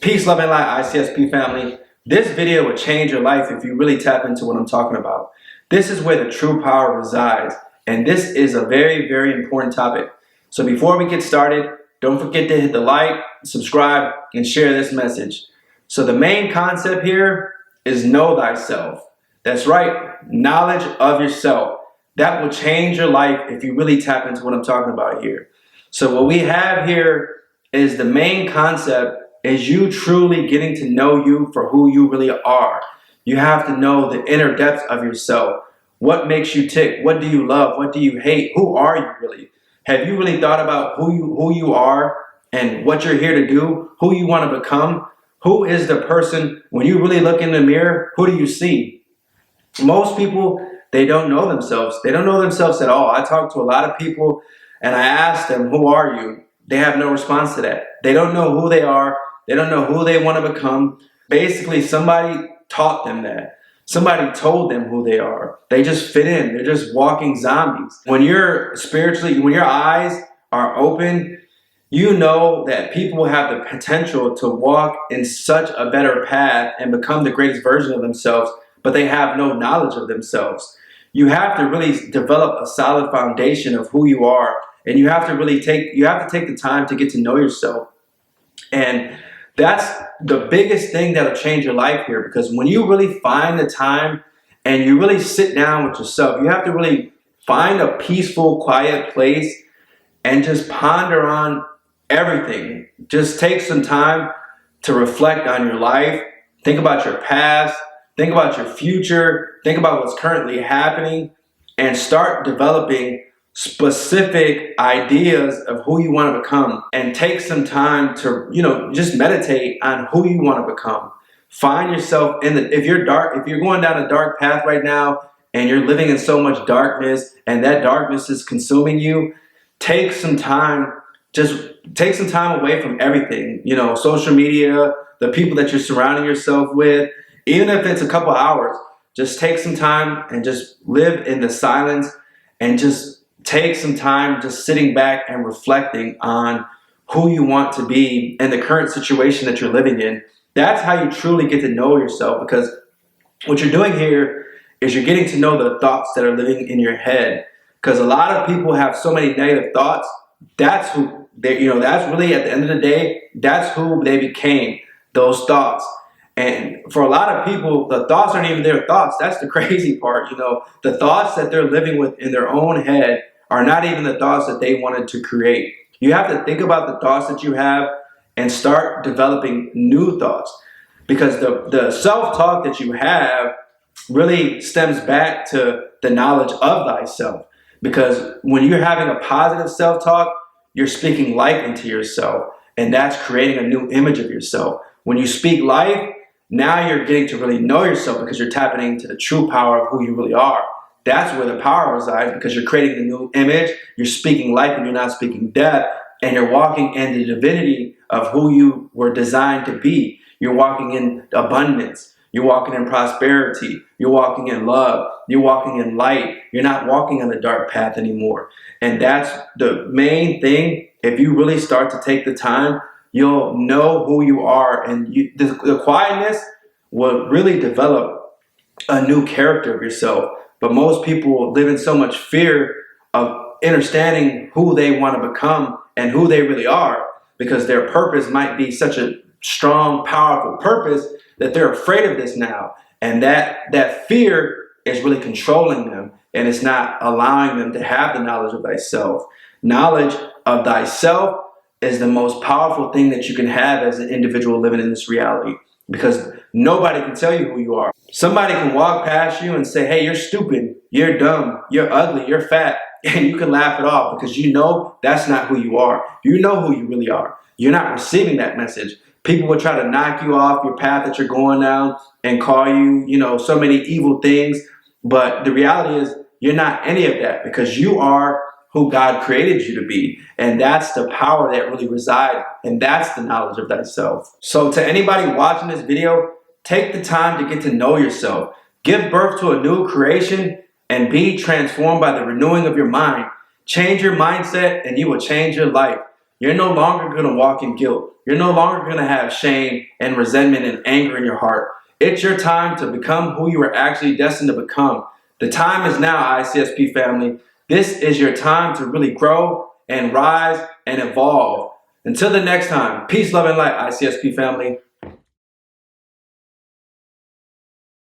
Peace, love, and light, ICSP family. This video will change your life if you really tap into what I'm talking about. This is where the true power resides, and this is a very, very important topic. So before we get started, don't forget to hit the like, subscribe, and share this message. So the main concept here is know thyself. That's right, knowledge of yourself. That will change your life if you really tap into what I'm talking about here. So what we have here is the main concept is you truly getting to know you for who you really are. You have to know the inner depths of yourself. What makes you tick? What do you love? What do you hate? Who are you really? Have you really thought about who you are and what you're here to do? Who you want to become? Who is the person, when you really look in the mirror, who do you see? Most people, they don't know themselves. They don't know themselves at all. I talk to a lot of people and I ask them, who are you? They have no response to that. They don't know who they are. They don't know who they want to become. Basically, somebody taught them that. Somebody told them who they are. They just fit in. They're just walking zombies. When you're spiritually, when your eyes are open, you know that people have the potential to walk in such a better path and become the greatest version of themselves, but they have no knowledge of themselves. You have to really develop a solid foundation of who you are, and you have to take the time to get to know yourself. And that's the biggest thing that'll change your life here, because when you really find the time and you really sit down with yourself, you have to really find a peaceful, quiet place and just ponder on everything. Just take some time to reflect on your life, think about your past, think about your future, think about what's currently happening, and start developing specific ideas of who you want to become, and take some time to, just meditate on who you want to become. Find yourself if you're going down a dark path right now and you're living in so much darkness and that darkness is consuming you, take some time, just take some time away from everything, social media, the people that you're surrounding yourself with, even if it's a couple hours, just take some time and just live in the silence and just take some time just sitting back and reflecting on who you want to be and the current situation that you're living in. That's how you truly get to know yourself, because what you're doing here is you're getting to know the thoughts that are living in your head. Because a lot of people have so many negative thoughts. That's who they, that's really, at the end of the day, that's who they became, those thoughts. And for a lot of people, the thoughts aren't even their thoughts. That's the crazy part. The thoughts that they're living with in their own head are not even the thoughts that they wanted to create. You have to think about the thoughts that you have and start developing new thoughts, because the self-talk that you have really stems back to the knowledge of thyself. Because when you're having a positive self-talk, you're speaking life into yourself, and that's creating a new image of yourself. When you speak life, now you're getting to really know yourself, because you're tapping into the true power of who you really are. That's where the power resides, because you're creating a new image, you're speaking life and you're not speaking death, and you're walking in the divinity of who you were designed to be. You're walking in abundance, you're walking in prosperity, you're walking in love, you're walking in light, you're not walking on the dark path anymore. And that's the main thing. If you really start to take the time, you'll know who you are, and the quietness will really develop a new character of yourself. But most people live in so much fear of understanding who they want to become and who they really are, because their purpose might be such a strong, powerful purpose that they're afraid of this now. And that fear is really controlling them, and it's not allowing them to have the knowledge of thyself. Knowledge of thyself is the most powerful thing that you can have as an individual living in this reality, because nobody can tell you who you are. Somebody can walk past you and say, hey, you're stupid, you're dumb, you're ugly, you're fat, and you can laugh it off, because you know that's not who you are. You know who you really are. You're not receiving that message. People will try to knock you off your path that you're going down and call you, so many evil things, but the reality is you're not any of that, because you are who God created you to be. And that's the power that really resides, and that's the knowledge of thyself. So to anybody watching this video, take the time to get to know yourself. Give birth to a new creation and be transformed by the renewing of your mind. Change your mindset and you will change your life. You're no longer going to walk in guilt. You're no longer going to have shame and resentment and anger in your heart. It's your time to become who you were actually destined to become. The time is now, ICSP family. This is your time to really grow and rise and evolve. Until the next time, peace, love, and light, ICSP family.